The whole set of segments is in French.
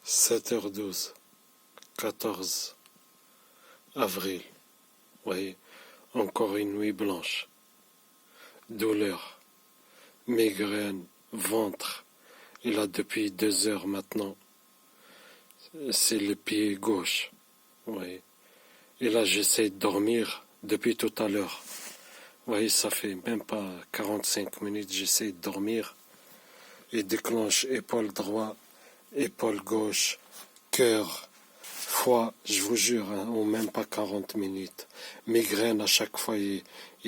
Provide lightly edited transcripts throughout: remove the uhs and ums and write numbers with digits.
7h12, 14 avril. Oui, encore une nuit blanche. Douleur, migraine, ventre. Et là, depuis 2 heures maintenant, c'est le pied gauche. Oui. Et là, j'essaie de dormir depuis tout à l'heure. Oui, ça fait même pas 45 minutes, j'essaie de dormir. Et déclenche épaule droite, épaule gauche, cœur, foie, je vous jure, hein, en même pas 40 minutes. Migraine, à chaque fois, il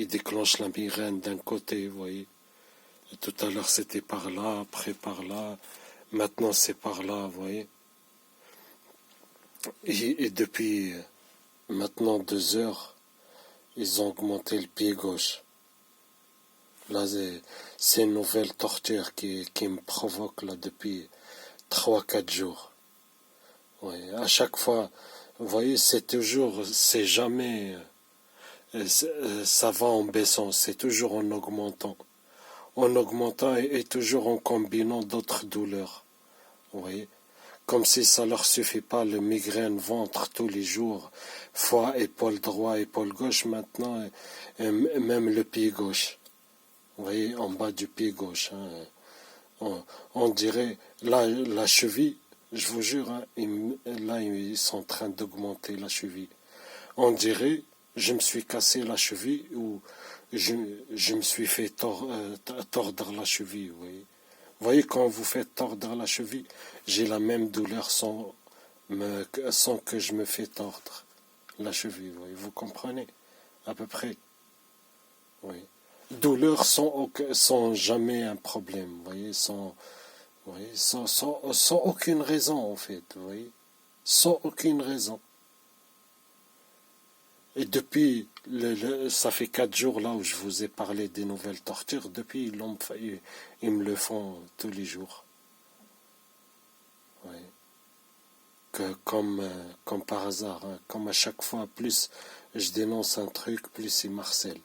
déclenche la migraine d'un côté, vous voyez. Et tout à l'heure, c'était par là, après par là. Maintenant, c'est par là, vous voyez. Et depuis maintenant 2 heures, ils ont augmenté le pied gauche. Là, c'est une nouvelle torture qui me provoque là depuis 3-4 jours. Oui, à chaque fois, vous voyez, c'est jamais, ça va en baissant, c'est toujours en augmentant. En augmentant et toujours en combinant d'autres douleurs. Vous voyez, comme si ça leur suffit pas, le migraine, ventre tous les jours, foie, épaule droite, épaule gauche, maintenant, et même le pied gauche. Vous voyez, en bas du pied gauche. Hein, on dirait, là, la cheville, je vous jure, hein, là, ils sont en train d'augmenter la cheville. On dirait, je me suis cassé la cheville ou je me suis fait tordre la cheville. Vous voyez, quand vous faites tordre la cheville, j'ai la même douleur sans que je me fais tordre la cheville. Vous comprenez à peu près. Oui. Douleur sans jamais un problème. Vous voyez, sans aucune raison en fait. Vous voyez, sans aucune raison. Et depuis, ça fait 4 jours là où je vous ai parlé des nouvelles tortures, depuis ils me le font tous les jours. Oui. Comme par hasard, hein, comme à chaque fois, plus je dénonce un truc, plus ils marcellent.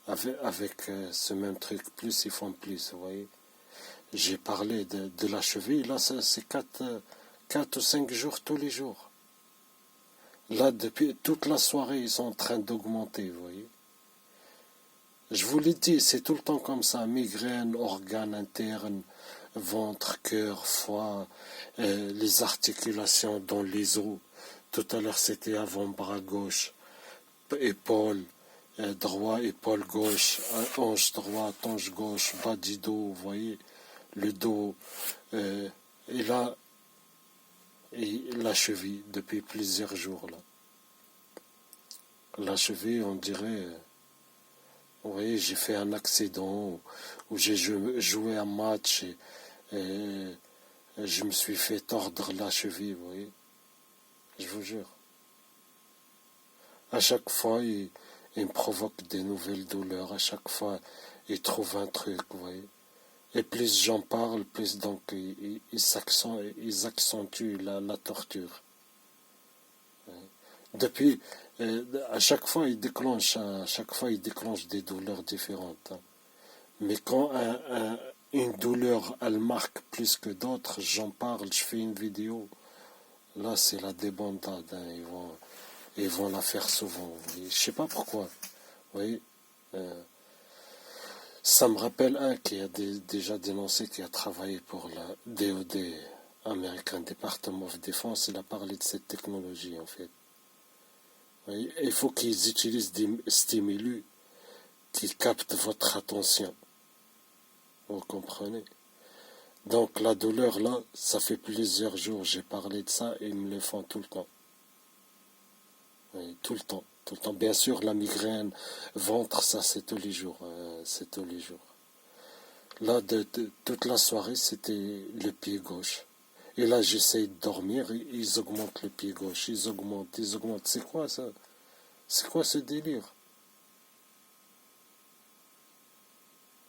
Avec ce même truc, plus ils font plus, vous voyez. J'ai parlé de la cheville, là c'est 4 ou 5 jours tous les jours. Là, depuis toute la soirée, ils sont en train d'augmenter, vous voyez. Je vous l'ai dit, c'est tout le temps comme ça, migraine, organes internes, ventre, cœur, foie, les articulations dans les os. Tout à l'heure, c'était avant-bras gauche, épaule droit, épaule gauche, hanche droite, hanche gauche, bas du dos, vous voyez, le dos, et là, et la cheville, depuis plusieurs jours, là. La cheville, on dirait, vous voyez, j'ai fait un accident où j'ai joué un match et je me suis fait tordre la cheville, vous voyez. Je vous jure. À chaque fois, il me provoque des nouvelles douleurs. À chaque fois, il trouve un truc, vous voyez. Et plus j'en parle, plus donc ils accentuent la torture. Depuis, à chaque fois, ils déclenchent des douleurs différentes. Hein. Mais quand une douleur, elle marque plus que d'autres, j'en parle, je fais une vidéo. Là, c'est la débandade. Hein. Ils vont la faire souvent. Je ne sais pas pourquoi. Vous voyez, ça me rappelle un qui a déjà dénoncé, qui a travaillé pour la DOD, American Department of Defense. Il a parlé de cette technologie, en fait. Vous voyez, il faut qu'ils utilisent des stimulus qui captent votre attention. Vous comprenez? Donc la douleur là, ça fait plusieurs jours, j'ai parlé de ça et ils me le font tout le temps. Oui, tout le temps, tout le temps. Bien sûr, la migraine, ventre, ça c'est tous les jours, c'est tous les jours. Là, toute la soirée, c'était le pied gauche. Et là, j'essaye de dormir, ils augmentent le pied gauche, ils augmentent. C'est quoi ça? C'est quoi ce délire?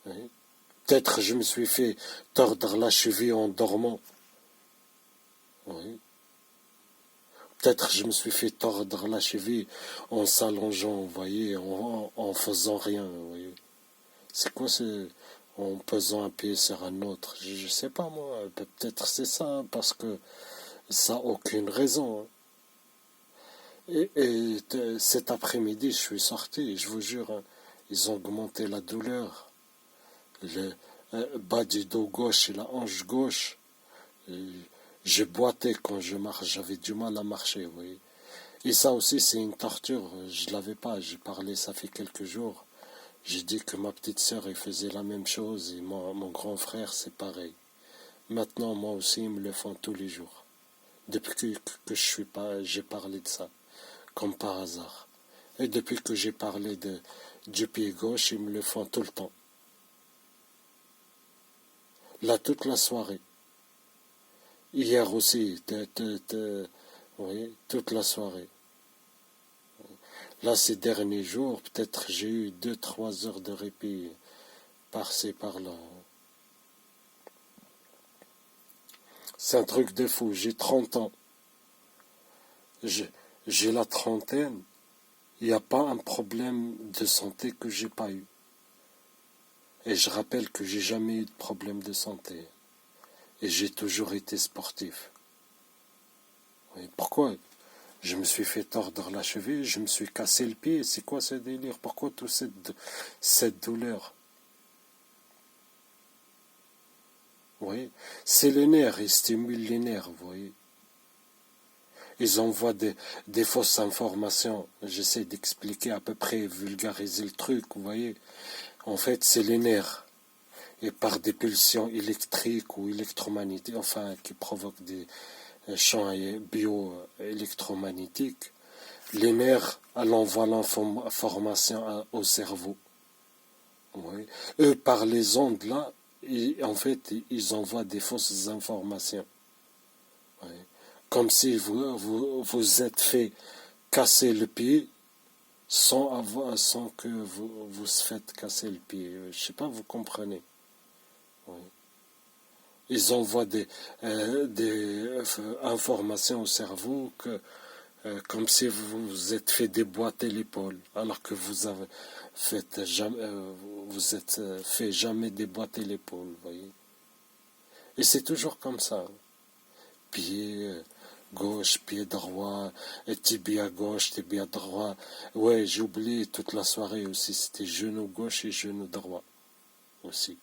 Oui. Peut-être je me suis fait tordre la cheville en dormant. Oui. Peut-être je me suis fait tordre la cheville en s'allongeant, vous voyez, en faisant rien, vous voyez. C'est quoi ce... en posant un pied sur un autre. Je sais pas moi, peut-être c'est ça, parce que ça n'a aucune raison. Et cet après-midi, je suis sorti, je vous jure, hein, ils ont augmenté la douleur. Le bas du dos gauche et la hanche gauche. J'ai boité quand je marche, j'avais du mal à marcher, vous voyez. Et ça aussi, c'est une torture. Je ne l'avais pas, j'ai parlé, ça fait quelques jours. J'ai dit que ma petite sœur, elle faisait la même chose et mon grand frère, c'est pareil. Maintenant, moi aussi, ils me le font tous les jours. Depuis que je suis pas, j'ai parlé de ça, comme par hasard. Et depuis que j'ai parlé du pied gauche, ils me le font tout le temps. Là, toute la soirée. Hier aussi, oui, toute la soirée. Là, ces derniers jours, peut-être j'ai eu 2-3 heures de répit par-ci, par-là. C'est un truc de fou. J'ai 30 ans. J'ai la trentaine. Il n'y a pas un problème de santé que j'ai pas eu. Et je rappelle que j'ai jamais eu de problème de santé. Et j'ai toujours été sportif. Oui, pourquoi? Je me suis fait tordre la cheville, je me suis cassé le pied. C'est quoi ce délire? Pourquoi toute cette douleur? Vous voyez? C'est les nerfs, ils stimulent les nerfs, vous voyez? Ils envoient des fausses informations. J'essaie d'expliquer à peu près, vulgariser le truc, vous voyez? En fait, c'est les nerfs. Et par des pulsions électriques ou électromagnétiques, enfin, qui provoquent des champs bio-électromagnétiques, les nerfs envoient l'information au cerveau. Oui. Eux, par les ondes là, en fait, ils envoient des fausses informations. Oui. Comme si vous êtes fait casser le pied sans que vous se faites casser le pied. Je ne sais pas, vous comprenez. Oui. Ils envoient des informations au cerveau comme si vous vous êtes fait déboîter l'épaule, alors que vous êtes fait jamais déboîter l'épaule, vous voyez. Et c'est toujours comme ça. Pied gauche, pied droit, et tibia gauche, tibia droit. Ouais, j'ai oublié toute la soirée aussi, c'était genou gauche et genou droit aussi.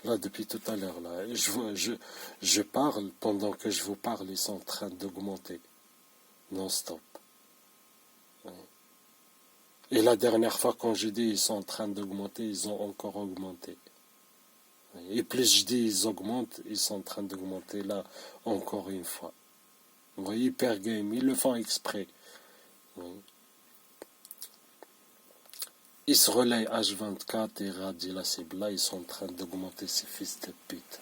Là, depuis tout à l'heure, là, je parle, pendant que je vous parle, ils sont en train d'augmenter. Non-stop. Et la dernière fois, quand je dis ils sont en train d'augmenter, ils ont encore augmenté. Et plus je dis ils augmentent, ils sont en train d'augmenter là, encore une fois. Vous voyez, hyper game, ils le font exprès. Ils se relayent H24 et Radi la cible. Là, ils sont en train d'augmenter ces fils de pute.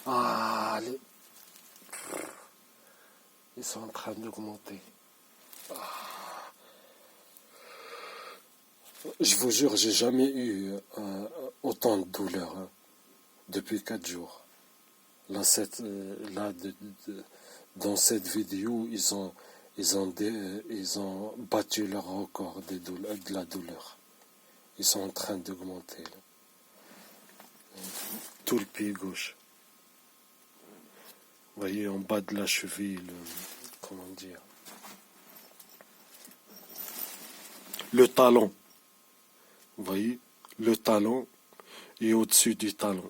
Ah, allez. Ils sont en train d'augmenter. Je vous jure, j'ai jamais eu autant de douleur depuis 4 jours. Là, dans cette vidéo, ils ont battu leur record de la douleur. Ils sont en train d'augmenter. Tout le pied gauche. Vous voyez, en bas de la cheville, comment dire, le talon. Vous voyez, le talon et au-dessus du talon.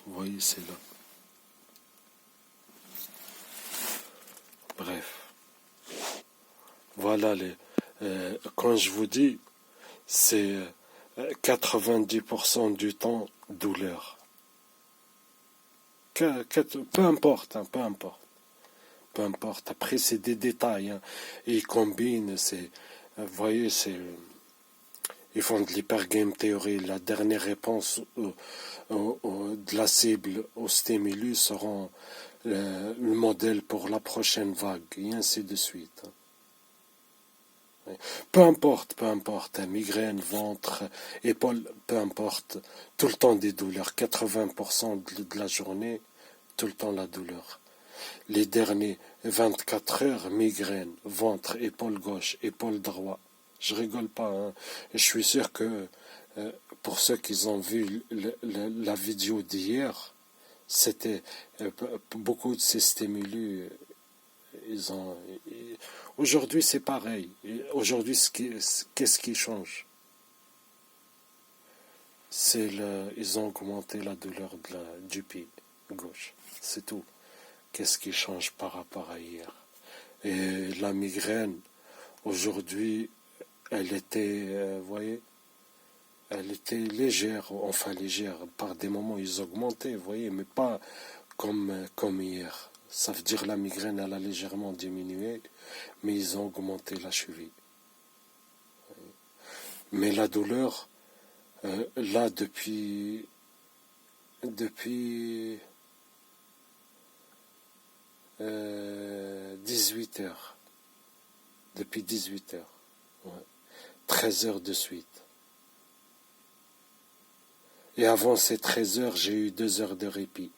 Vous voyez, c'est là. Bref. Voilà, quand je vous dis, c'est 90% du temps douleur. Peu importe, peu importe. Peu importe. Après, c'est des détails. Hein. Ils combinent, vous voyez, ils font de l'hypergame théorie. La dernière réponse de la cible au stimulus sera le modèle pour la prochaine vague, et ainsi de suite. Peu importe, migraine, ventre, épaule, peu importe, tout le temps des douleurs, 80% de la journée, tout le temps la douleur. Les derniers 24 heures, migraine, ventre, épaule gauche, épaule droite. Je rigole pas, hein. Je suis sûr que pour ceux qui ont vu la vidéo d'hier, c'était beaucoup de ces stimuli. Ils ont, aujourd'hui, c'est pareil. Aujourd'hui, qu'est-ce qui change? Ils ont augmenté la douleur du pied gauche. C'est tout. Qu'est-ce qui change par rapport à hier? Et la migraine, aujourd'hui, elle était, vous voyez, elle était légère, enfin légère. Par des moments, ils augmentaient, vous voyez, mais pas comme hier. Ça veut dire la migraine, elle a légèrement diminué, mais ils ont augmenté la cheville. Mais la douleur, là, depuis 18 heures. Depuis 18 heures. Ouais. 13 heures de suite. Et avant ces 13 heures, j'ai eu 2 heures de répit.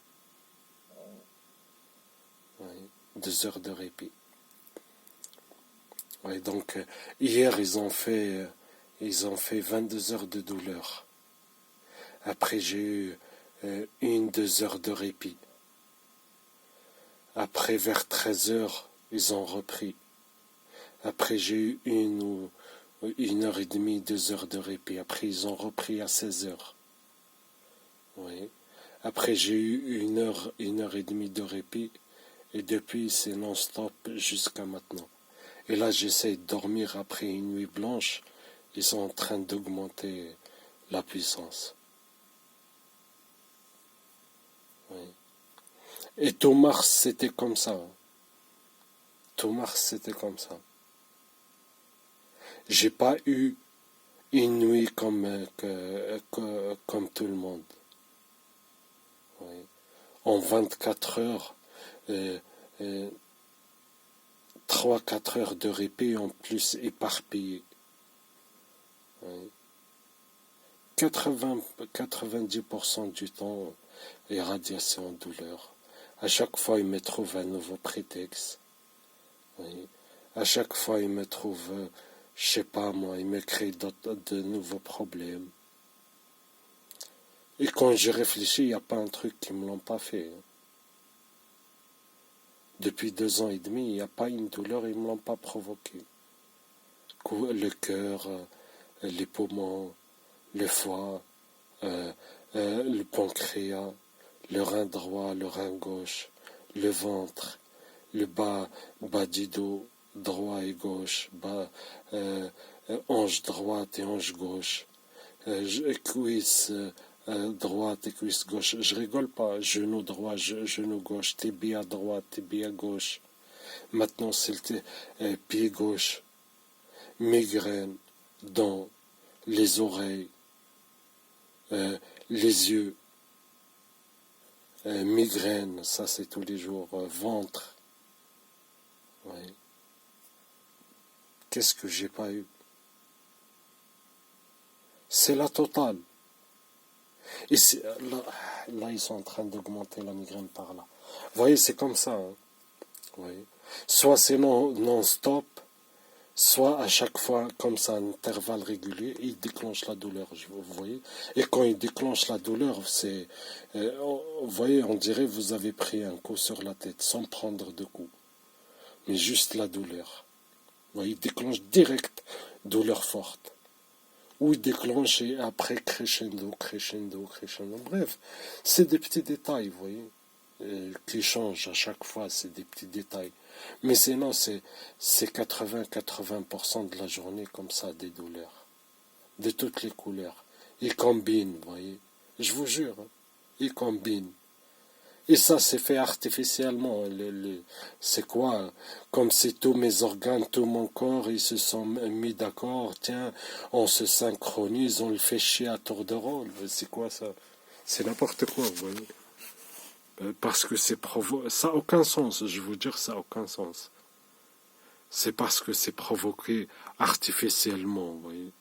Ouais, 2 heures de répit. Ouais, donc, hier, ils ont fait 22 heures de douleur. Après, j'ai eu 2 heures de répit. Après, vers 13 heures, ils ont repris. Après, j'ai eu 1 heure et demie, 2 heures de répit. Après, ils ont repris à 16 heures. Oui. Après, j'ai eu 1 heure et demie de répit. Et depuis, c'est non-stop jusqu'à maintenant. Et là, j'essaie de dormir après une nuit blanche. Ils sont en train d'augmenter la puissance. Oui. Et tout mars, c'était comme ça. Tout mars, c'était comme ça. J'ai pas eu une nuit comme tout le monde. Oui. En 24 heures, 3-4 heures de répit en plus éparpillé. Oui. 90% du temps, irradiation douleur. À chaque fois, il me trouve un nouveau prétexte. Oui. À chaque fois, il me trouve, je sais pas moi, il me crée de nouveaux problèmes. Et quand j'y réfléchis, il n'y a pas un truc qui ne me l'ont pas fait. Depuis 2 ans et demi, il n'y a pas une douleur, ils ne me l'ont pas provoqué. Le cœur, les poumons, le foie, le pancréas, le rein droit, le rein gauche, le ventre, le bas du dos, droit et gauche, hanche droite et hanche gauche, cuisse droite et cuisse gauche. Je rigole pas, genou droit, genou gauche, tibia droite, tibia gauche. Maintenant c'est le pied gauche, migraine, dents, les oreilles, les yeux, migraine, ça c'est tous les jours, ventre. Oui. Qu'est-ce que j'ai pas eu? C'est la totale. Et là, ils sont en train d'augmenter la migraine par là. Vous voyez, c'est comme ça. Hein. Oui. Soit c'est non-stop, soit à chaque fois, comme ça, un intervalle régulier, il déclenche la douleur, vous voyez. Et quand il déclenche la douleur, c'est... vous voyez, on dirait que vous avez pris un coup sur la tête, sans prendre de coup. Mais juste la douleur. Vous voyez, il déclenche direct, douleur forte. Ou il déclenche et après crescendo. Bref, c'est des petits détails, vous voyez, qui changent à chaque fois, c'est des petits détails. Mais sinon, c'est 80% de la journée comme ça, des douleurs, de toutes les couleurs. Ils combinent, vous voyez, je vous jure, hein, ils combinent. Et ça, c'est fait artificiellement. C'est quoi? Comme si tous mes organes, tout mon corps, ils se sont mis d'accord. Tiens, on se synchronise, on le fait chier à tour de rôle. C'est quoi ça? C'est n'importe quoi, vous voyez. Parce que ça n'a aucun sens. Je vous dire, ça n'a aucun sens. C'est parce que c'est provoqué artificiellement, vous voyez.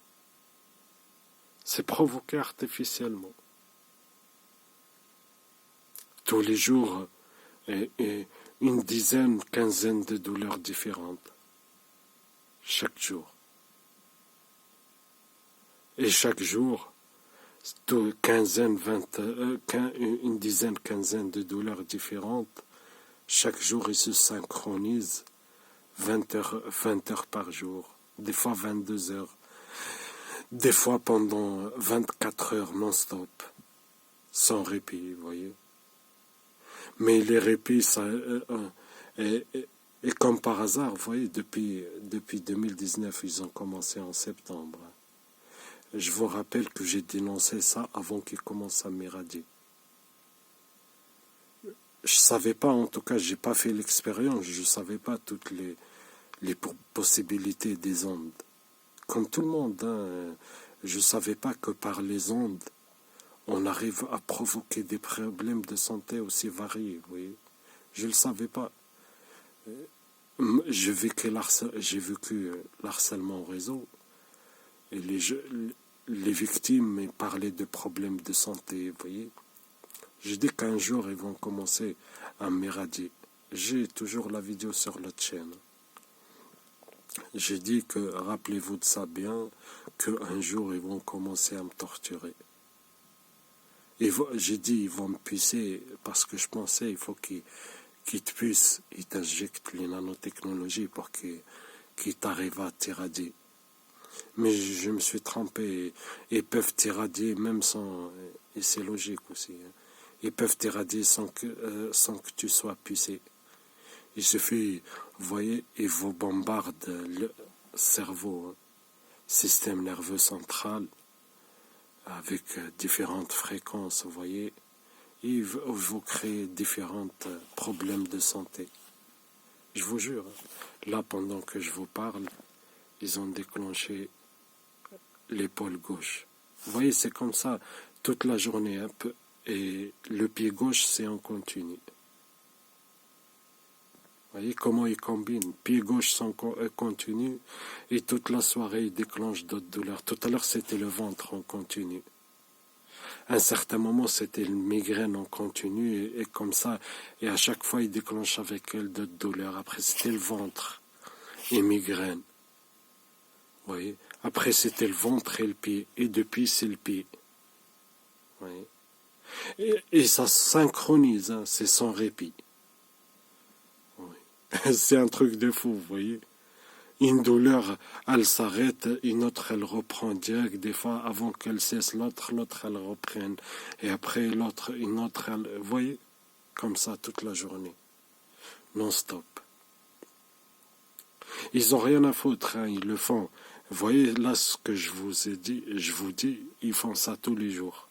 C'est provoqué artificiellement. Tous les jours, et une dizaine, quinzaine de douleurs différentes. Chaque jour. Et chaque jour, Quinzaine, une dizaine, quinzaine de douleurs différentes. Chaque jour, ils se synchronisent 20 heures par jour, des fois 22 heures, des fois pendant 24 heures non-stop, sans répit, vous voyez. Mais les répits, et comme par hasard, vous voyez, depuis 2019, ils ont commencé en septembre. Je vous rappelle que j'ai dénoncé ça avant qu'ils commencent à m'éradier. Je savais pas, en tout cas, j'ai pas fait l'expérience, je savais pas toutes les possibilités des ondes. Comme tout le monde, hein, je savais pas que par les ondes, on arrive à provoquer des problèmes de santé aussi variés, vous voyez. Je le savais pas. J'ai vécu l'harcèlement au réseau. Et les victimes parlaient de problèmes de santé, vous voyez. Je dis qu'un jour, ils vont commencer à m'éradier. J'ai toujours la vidéo sur l'autre chaîne. J'ai dit que, rappelez-vous de ça bien, qu'un jour, ils vont commencer à me torturer. J'ai dit, ils vont me pucer, parce que je pensais, il faut qu'ils te puissent, ils t'injectent les nanotechnologies pour qu'ils t'arrivent à t'éradier. Mais je me suis trompé. Ils peuvent t'éradier même sans... Et c'est logique aussi. Ils peuvent t'éradier sans que tu sois pucé. Il suffit, vous voyez, ils vous bombardent le cerveau, système nerveux central, avec différentes fréquences, vous voyez. Ils vous créent différents problèmes de santé. Je vous jure, là, pendant que je vous parle, ils ont déclenché l'épaule gauche. Vous voyez, c'est comme ça toute la journée un peu. Et le pied gauche, c'est en continu. Vous voyez comment ils combinent. Pied gauche sans continu. Et toute la soirée, ils déclenchent d'autres douleurs. Tout à l'heure, c'était le ventre en continu. À un certain moment, c'était une migraine en continu. Et comme ça. Et à chaque fois, ils déclenchent avec elle d'autres douleurs. Après, c'était le ventre et migraine. Vous voyez. Après, c'était le ventre et le pied. Et depuis, c'est le pied. Vous voyez. Et ça synchronise, hein, c'est sans répit. Oui. C'est un truc de fou, vous voyez. Une douleur, elle s'arrête, une autre, elle reprend direct. Des fois, avant qu'elle cesse, l'autre, elle reprenne. Et après, l'autre, une autre, elle... Vous voyez, comme ça, toute la journée. Non-stop. Ils n'ont rien à foutre, hein, ils le font. Vous voyez, là, ce que je vous ai dit, je vous dis, ils font ça tous les jours.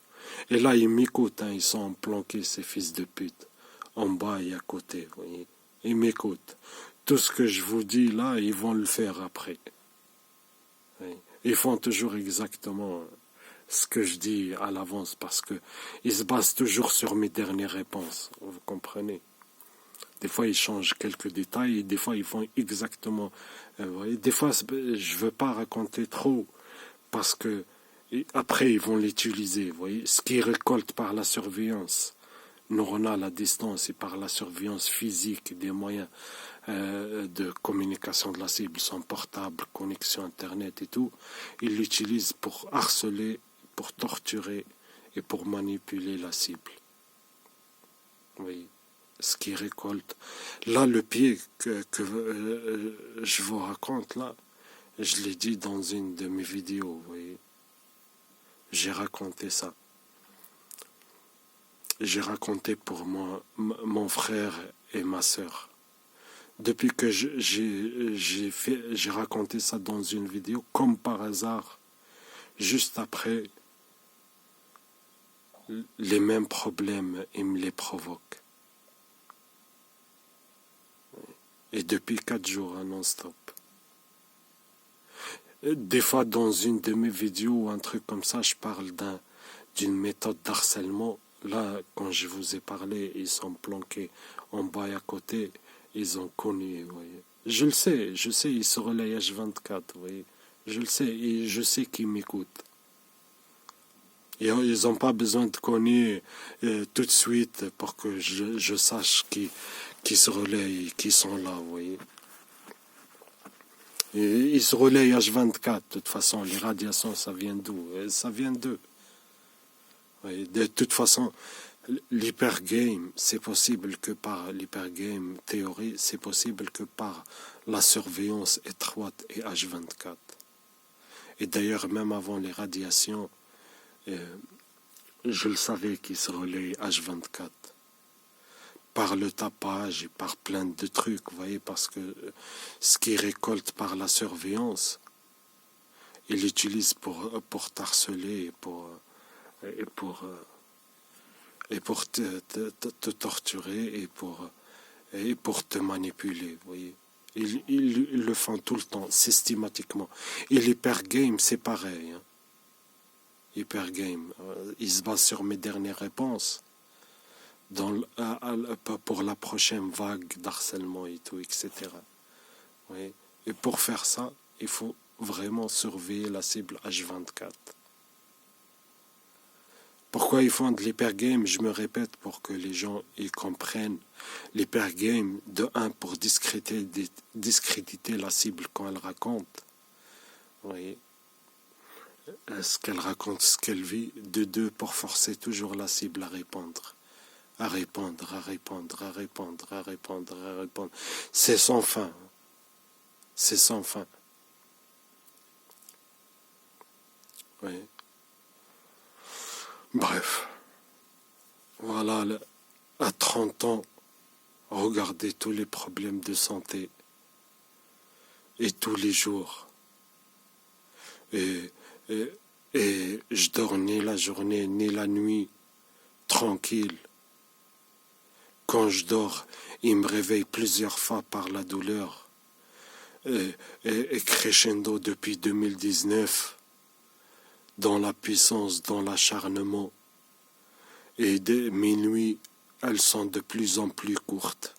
Et là, ils m'écoutent, hein, ils sont planqués, ces fils de pute, en bas et à côté, vous voyez. Ils m'écoutent. Tout ce que je vous dis là, ils vont le faire après. Oui. Ils font toujours exactement ce que je dis à l'avance, parce que ils se basent toujours sur mes dernières réponses, vous comprenez. Des fois, ils changent quelques détails, et des fois, ils font exactement... vous voyez, des fois, je ne veux pas raconter trop, parce que et après, ils vont l'utiliser, vous voyez, ce qu'ils récoltent par la surveillance neuronale à distance et par la surveillance physique des moyens de communication de la cible, son portable, connexion Internet et tout, ils l'utilisent pour harceler, pour torturer et pour manipuler la cible. Vous voyez, ce qu'ils récoltent. Là, le pied que je vous raconte, là, je l'ai dit dans une de mes vidéos, vous voyez. J'ai raconté ça. J'ai raconté pour moi, mon frère et ma sœur. Depuis que j'ai raconté ça dans une vidéo, comme par hasard, juste après, les mêmes problèmes, ils me les provoquent. Et depuis 4 jours, non-stop. Des fois, dans une de mes vidéos ou un truc comme ça, je parle d'une méthode d'harcèlement. Là, quand je vous ai parlé, ils sont planqués en bas et à côté. Ils ont connu, vous voyez. Je le sais, ils se relayent H24, vous voyez. Je le sais, et je sais qu'ils m'écoutent. Et ils n'ont pas besoin de connaître tout de suite pour que je sache qui se relayent, qui sont là, vous voyez. Et ils se relayent H24, de toute façon, les radiations, ça vient d'où? Ça vient d'eux. Oui, de toute façon, l'hypergame, c'est possible que par l'hypergame théorie, c'est possible que par la surveillance étroite et H24. Et d'ailleurs, même avant les radiations, je le savais qu'il se relaie H24. Par le tapage et par plein de trucs, vous voyez, parce que ce qu'il récolte par la surveillance, il l'utilise pour t'harceler et pour te torturer et pour te manipuler, vous voyez. Ils le font tout le temps, systématiquement. Et l'hypergame, c'est pareil. Hein. Hypergame, il se base sur mes dernières réponses pour la prochaine vague d'harcèlement et tout, etc. Oui. Et pour faire ça, il faut vraiment surveiller la cible H24. Pourquoi ils font de l'hypergame? Je me répète pour que les gens y comprennent. L'hypergame, de 1, pour discréditer la cible quand elle raconte. Oui. Ce qu'elle raconte, ce qu'elle vit. De 2, pour forcer toujours la cible à répondre. À répondre, à répondre, à répondre, à répondre, à répondre. C'est sans fin. C'est sans fin. Oui. Bref. Voilà, à 30 ans, regardez tous les problèmes de santé. Et tous les jours. Et je dors ni la journée, ni la nuit, tranquille. Quand je dors, il me réveille plusieurs fois par la douleur. Et crescendo depuis 2019, dans la puissance, dans l'acharnement. Et mes nuits, elles sont de plus en plus courtes.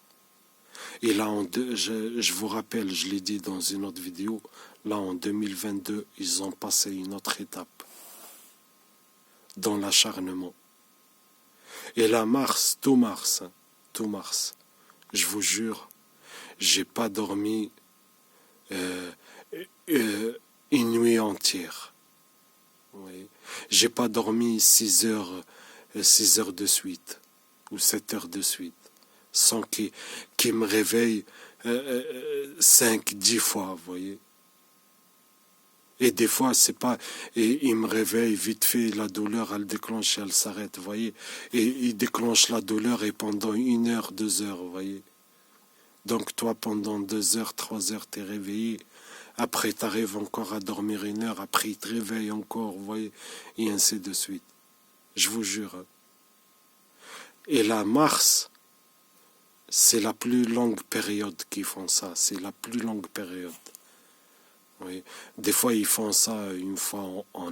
Et là, je vous rappelle, je l'ai dit dans une autre vidéo, là en 2022, ils ont passé une autre étape dans l'acharnement. Et là, tout mars, je vous jure, j'ai pas dormi une nuit entière. Oui. J'ai pas dormi 6 heures de suite, ou 7 heures de suite, sans qu'il me réveille 5-10 fois, vous voyez. Et des fois, c'est pas... Et il me réveille vite fait, la douleur, elle déclenche, elle s'arrête, vous voyez. Et il déclenche la douleur et pendant 1 heure, 2 heures, vous voyez. Donc toi, pendant 2 heures, 3 heures, t'es réveillé. Après, t'arrives encore à dormir 1 heure. Après, il te réveille encore, vous voyez. Et ainsi de suite. Je vous jure. Et là, mars, c'est la plus longue période qu'ils font ça. C'est la plus longue période. Oui. Des fois, ils font ça une fois en